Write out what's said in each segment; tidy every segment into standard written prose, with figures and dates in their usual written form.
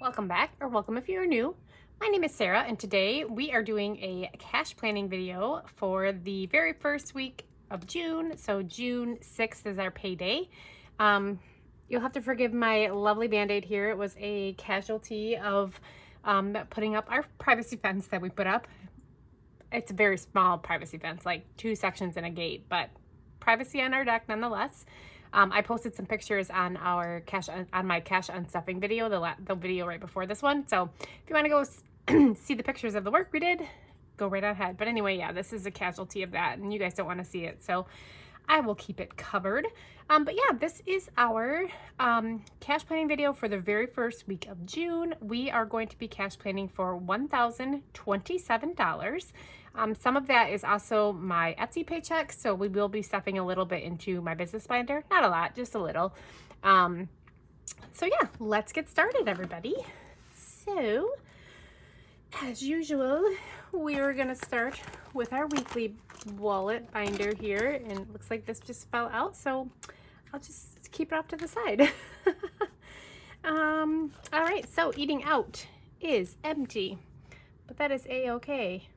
Welcome back, or welcome if you're new. My name is Sarah, and today we are doing a cash planning video for the very first week of June. So June 6th is our payday. You'll have to forgive my lovely band-aid here. It was a casualty of putting up our privacy fence that we put up. It's a very small privacy fence, like 2 sections and a gate, but privacy on our deck nonetheless. I posted some pictures on our my cash unstuffing video, the video right before this one. So if you want to go see the pictures of the work we did, go right ahead. But anyway, yeah, this is a casualty of that, and you guys don't want to see it, so I will keep it covered. But yeah, this is our cash planning video for the very first week of June. We are going to be cash planning for $1,027. Some of that is also my Etsy paycheck, so we will be stuffing a little bit into my business binder. Not a lot, just a little. So yeah, let's get started, everybody. So, as usual, we are gonna start with our weekly wallet binder here, and it looks like this just fell out, so I'll just keep it off to the side. All right, so eating out is empty, but that is a-okay.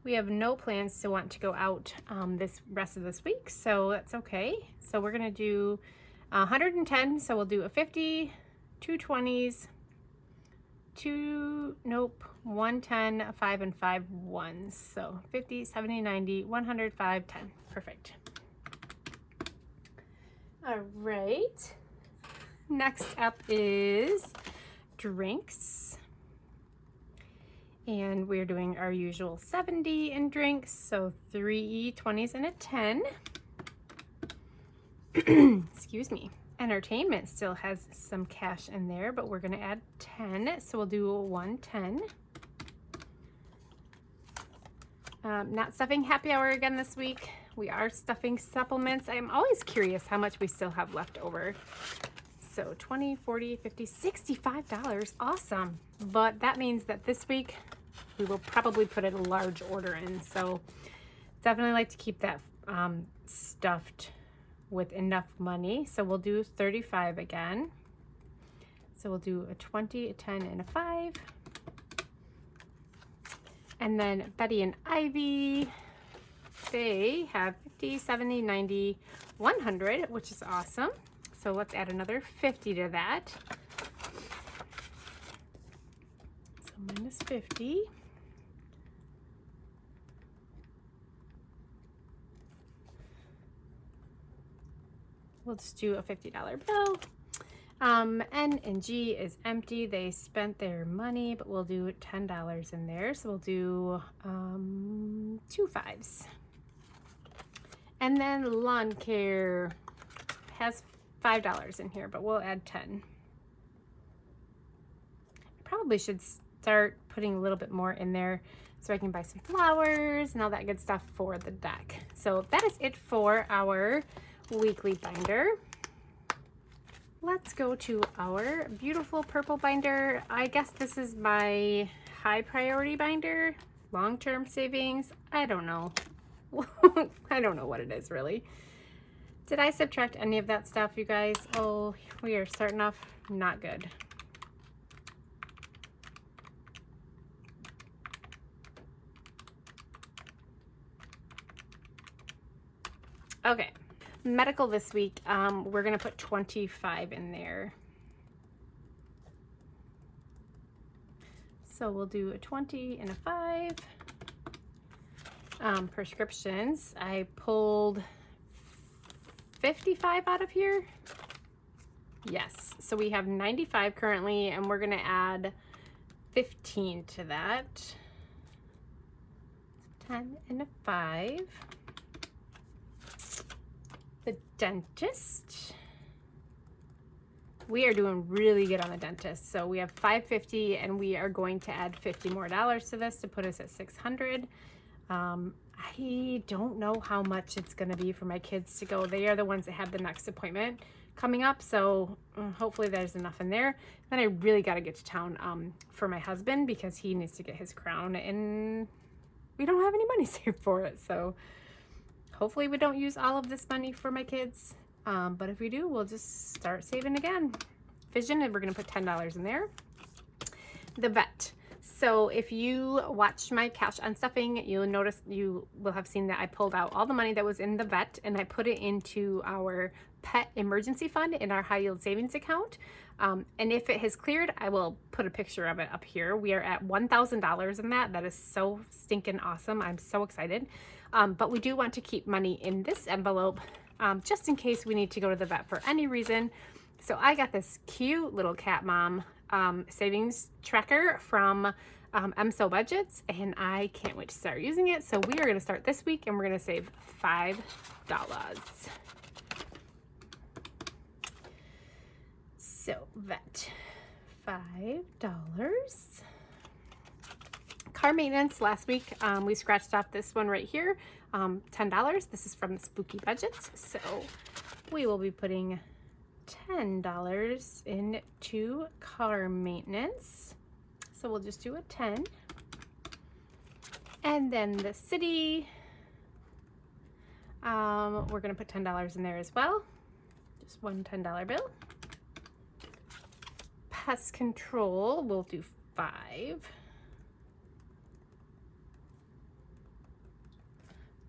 We have no plans to want to go out this rest of this week, so that's okay. So we're gonna do 110, so we'll do a 50, 2 20s, 110, a 5, and 5 ones. So 50, 70, 90, 100, 5, 10. Perfect. All right. Next up is drinks. And we're doing our usual 70 in drinks, so 3 20s and a 10. Excuse me. Entertainment still has some cash in there, but we're going to add 10, so we'll do 110. Not stuffing happy hour again this week. We are stuffing supplements. I'm always curious how much we still have left over. So 20, 40, 50, $65. Awesome. But that means that this week we will probably put a large order in. So definitely like to keep that stuffed with enough money. So we'll do 35 again. So we'll do a 20, a 10, and a 5. And then Betty and Ivy, they have 50, 70, 90, 100, which is awesome. So let's add another 50 to that. So minus 50. We'll just do a $50 bill. N and G is empty. They spent their money, but we'll do $10 in there. So we'll do 2 5s. And then lawn care has $5 in here, but we'll add 10. Probably should start putting a little bit more in there so I can buy some flowers and all that good stuff for the deck. So that is it for our weekly binder. Let's go to our beautiful purple binder. I guess this is my high priority binder, long-term savings. I don't know. I don't know what it is really. Did I subtract any of that stuff, you guys? Oh, we are starting off not good. Okay, medical this week, we're gonna put 25 in there. So we'll do a 20 and a 5. Prescriptions, I pulled 55 out of here. Yes, so we have 95 currently, and we're gonna add 15 to that. 10 and a 5. The dentist, we are doing really good on the dentist. So we have $550, and we are going to add $50 more to this to put us at $600. I don't know how much it's going to be for my kids to go. They are the ones that have the next appointment coming up, so hopefully there's enough in there. Then I really got to get to town for my husband because he needs to get his crown, and we don't have any money saved for it. So hopefully we don't use all of this money for my kids, but if we do, we'll just start saving again. vision, and we're gonna put $10 in there. The vet. So if you watched my cash unstuffing, you'll notice, you will have seen that I pulled out all the money that was in the vet and I put it into our pet emergency fund in our high yield savings account. And if it has cleared, I will put a picture of it up here. We are at $1,000 in that. That is so stinking awesome. I'm so excited. But we do want to keep money in this envelope just in case we need to go to the vet for any reason. So I got this cute little cat mom savings tracker from MSO Budgets, and I can't wait to start using it. So we are going to start this week and we're going to save $5. So vet, $5. Car maintenance, last week we scratched off this one right here, $10. This is from the Spooky Budgets. So we will be putting $10 into car maintenance. So we'll just do a 10. And then the city, we're gonna put $10 in there as well. Just one $10 bill. Pest control, we'll do 5.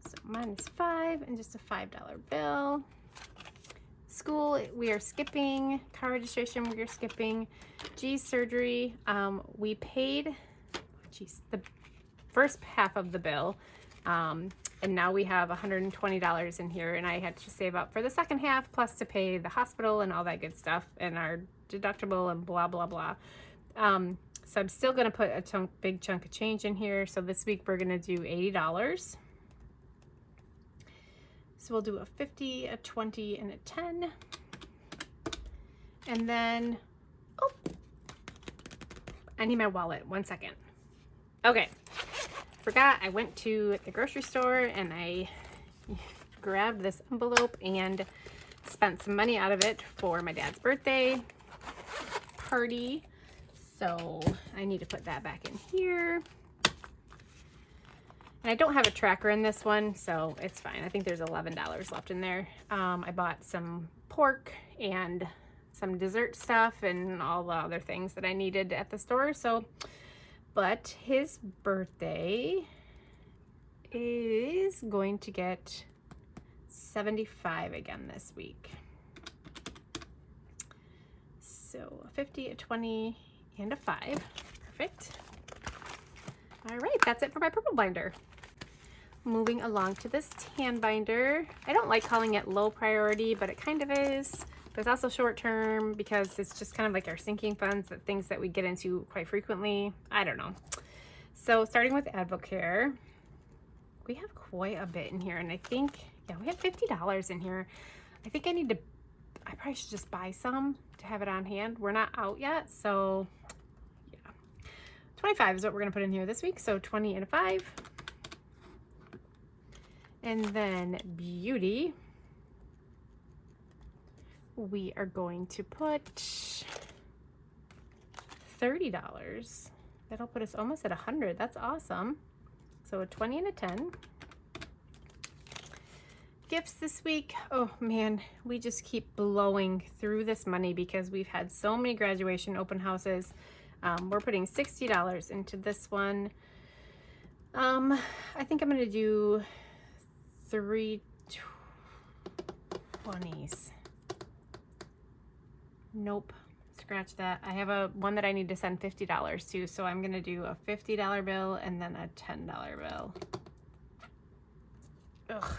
So minus 5 and just a $5 bill. School, we are skipping. Car registration, we are skipping. G's surgery, we paid, the first half of the bill, and now we have $120 in here, and I had to save up for the second half, plus to pay the hospital and all that good stuff, and our deductible and blah, blah, blah. So I'm still gonna put a big chunk of change in here. So this week we're gonna do $80. So we'll do a 50, a 20, and a 10. And then, oh, I need my wallet, 1 second. Okay, forgot I went to the grocery store and I grabbed this envelope and spent some money out of it for my dad's birthday party. So I need to put that back in here. And I don't have a tracker in this one, so it's fine. I think there's $11 left in there. I bought some pork and some dessert stuff and all the other things that I needed at the store. So, but his birthday is going to get 75 again this week. So a 50, a 20, and a 5. Perfect. All right, that's it for my purple binder. Moving along to this tan binder. I don't like calling it low priority, but it kind of is. But it's also short term because it's just kind of like our sinking funds, the things that we get into quite frequently. I don't know. So starting with Advocare, we have quite a bit in here, and I think, yeah, we have $50 in here. I think I probably should just buy some to have it on hand. We're not out yet, so yeah. 25 is what we're gonna put in here this week, so 20 and a 5. And then beauty, we are going to put $30. That'll put us almost at 100. That's awesome. So a 20 and a 10. Gifts this week, oh man, we just keep blowing through this money because we've had so many graduation open houses. We're putting $60 into this one. I think I'm gonna do 3 20s. Nope, scratch that. I have one that I need to send $50 to, so I'm gonna do a $50 bill and then a $10 bill. Ugh.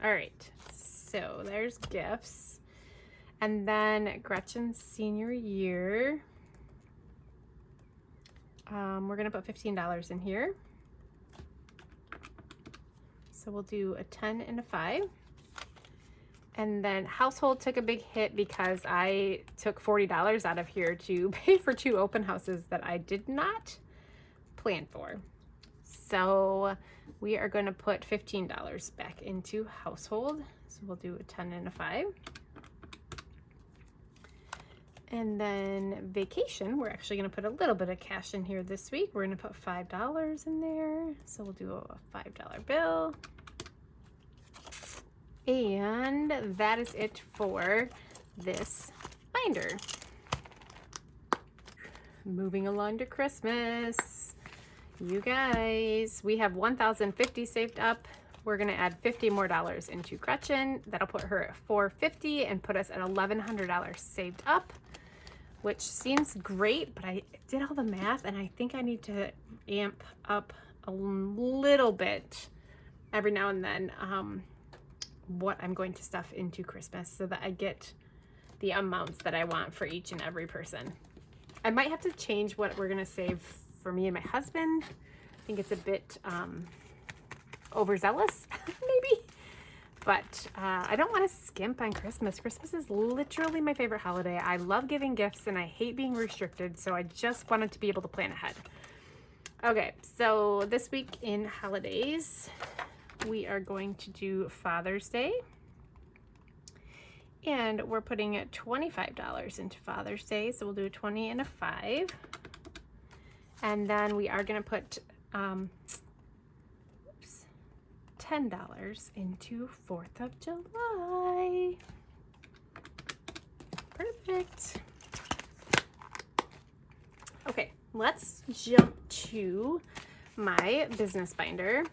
All right, so there's gifts. And then Gretchen's senior year. We're gonna put $15 in here. So we'll do a 10 and a 5. And then household took a big hit because I took $40 out of here to pay for 2 open houses that I did not plan for. So we are going to put $15 back into household. So we'll do a 10 and a 5. And then vacation, we're actually going to put a little bit of cash in here this week. We're going to put $5 in there. So we'll do a $5 bill. And that is it for this binder. moving along to Christmas. You guys, we have $1,050 saved up. We're gonna add $50 more into Gretchen. That'll put her at $450 and put us at $1,100 saved up, which seems great, but I did all the math and I think I need to amp up a little bit every now and then what I'm going to stuff into Christmas so that I get the amounts that I want for each and every person. I might have to change what we're gonna save for me and my husband. I think it's a bit overzealous, maybe. But I don't want to skimp on Christmas. Christmas is literally my favorite holiday. I love giving gifts and I hate being restricted, so I just wanted to be able to plan ahead. Okay, so this week in holidays, we are going to do Father's Day. And we're putting $25 into Father's Day, so we'll do a 20 and a 5. And then we are going to put $10 into 4th of July. Perfect. Okay, let's jump to my business binder.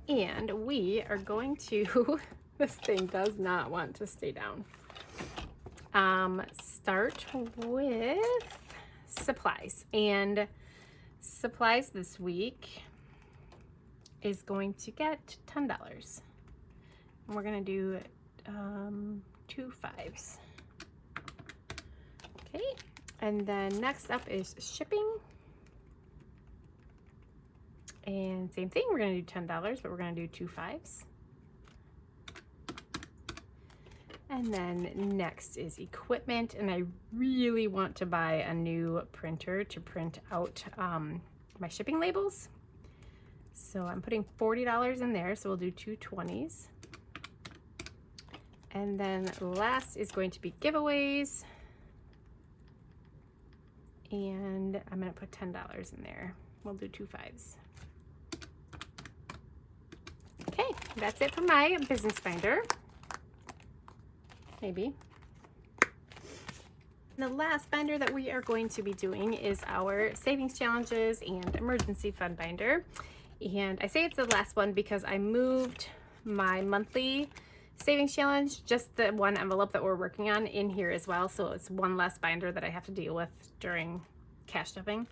And we are going to, this thing does not want to stay down. Start with supplies. And supplies this week is going to get $10. And we're going to do 2 5s. Okay, and then next up is shipping. And same thing, we're going to do $10, but we're going to do 2 5s. And then next is equipment, and I really want to buy a new printer to print out my shipping labels. So I'm putting $40 in there, so we'll do 2 20s. And then last is going to be giveaways. And I'm going to put $10 in there. We'll do 2 5s. Okay, that's it for my business binder. Maybe. The last binder that we are going to be doing is our savings challenges and emergency fund binder. And I say it's the last one because I moved my monthly savings challenge, just the one envelope that we're working on, in here as well. So it's one less binder that I have to deal with during cash stuffing.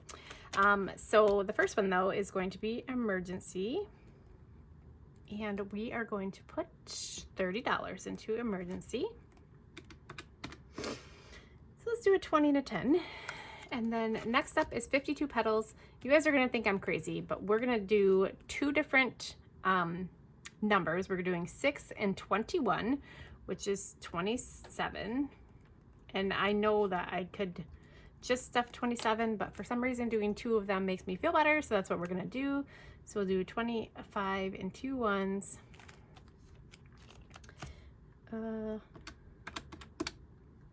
So the first one though is going to be emergency. And we are going to put $30 into emergency. So let's do a 20 and a 10. And then next up is 52 petals. You guys are gonna think I'm crazy, but we're gonna do 2 different numbers. We're doing 6 and 21, which is 27. And I know that I could just stuff 27, but for some reason doing 2 of them makes me feel better, so that's what we're gonna do. So we'll do 25 and 2 1s.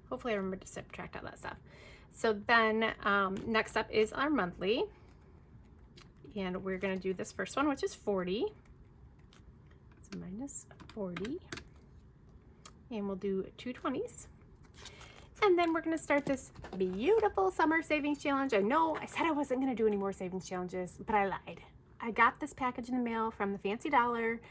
Hopefully I remember to subtract all that stuff. So then next up is our monthly. And we're gonna do this first one, which is 40. So minus 40. And we'll do 2 20s. And then we're gonna start this beautiful summer savings challenge. I know I said I wasn't gonna do any more savings challenges, but I lied. I got this package in the mail from the Fancy Dollar,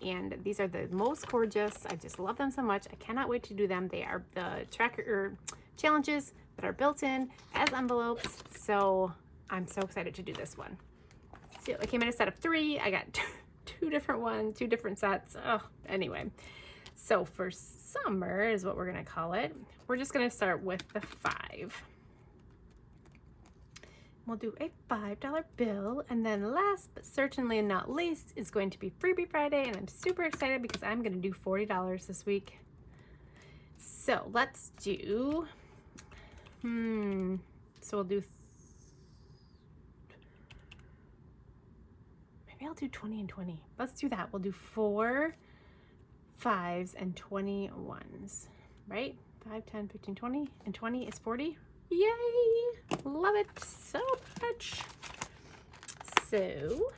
and these are the most gorgeous. I just love them so much. I cannot wait to do them. They are the tracker challenges that are built in as envelopes, so I'm so excited to do this one. So I came in a set of 3. I got 2 different ones, 2 different sets. Oh, anyway. So for summer is what we're gonna call it. We're just gonna start with the 5. We'll do a $5 bill, and then last but certainly not least is going to be Freebie Friday, and I'm super excited because I'm going to do $40 this week. So let's do, so we'll do, maybe I'll do 20 and 20. Let's do that. We'll do 4 5s and 20 1s, right? 5, 10, 15, 20, and 20 is 40. Yay! Love it so much. So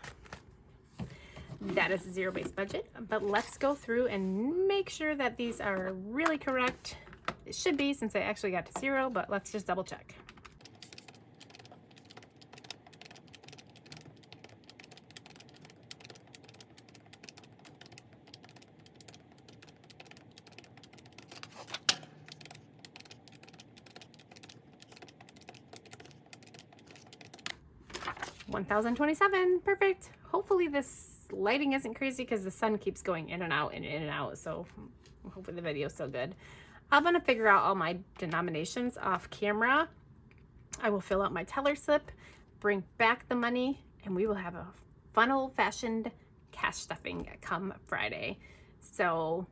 that is a zero-based budget, but let's go through and make sure that these are really correct It should be, since I actually got to 0, but let's just double check. $1,027, perfect. Hopefully this lighting isn't crazy because the sun keeps going in and out and in and out, so hopefully the video's still good. I'm gonna figure out all my denominations off camera. I will fill out my teller slip, bring back the money, and we will have a fun old-fashioned cash stuffing come Friday. So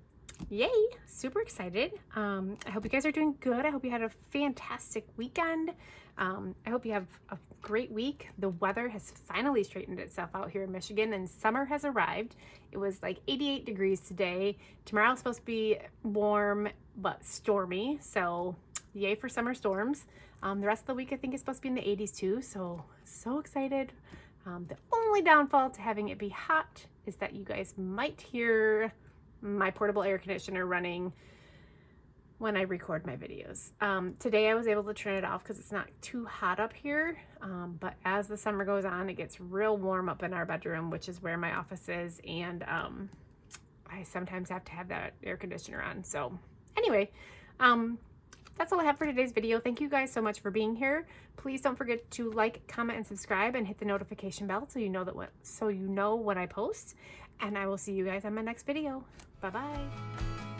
yay, super excited. I hope you guys are doing good. I hope you had a fantastic weekend. I hope you have a great week. The weather has finally straightened itself out here in Michigan, and summer has arrived. It was like 88 degrees today. Tomorrow's supposed to be warm but stormy, so yay for summer storms. The rest of the week I think is supposed to be in the 80s too, so excited. The only downfall to having it be hot is that you guys might hear my portable air conditioner running when I record my videos. Today I was able to turn it off because it's not too hot up here, but as the summer goes on, it gets real warm up in our bedroom, which is where my office is, and I sometimes have to have that air conditioner on. So anyway, that's all I have for today's video. Thank you guys so much for being here. Please don't forget to like, comment, and subscribe, and hit the notification bell so you know when I post. And I will see you guys on my next video. Bye-bye.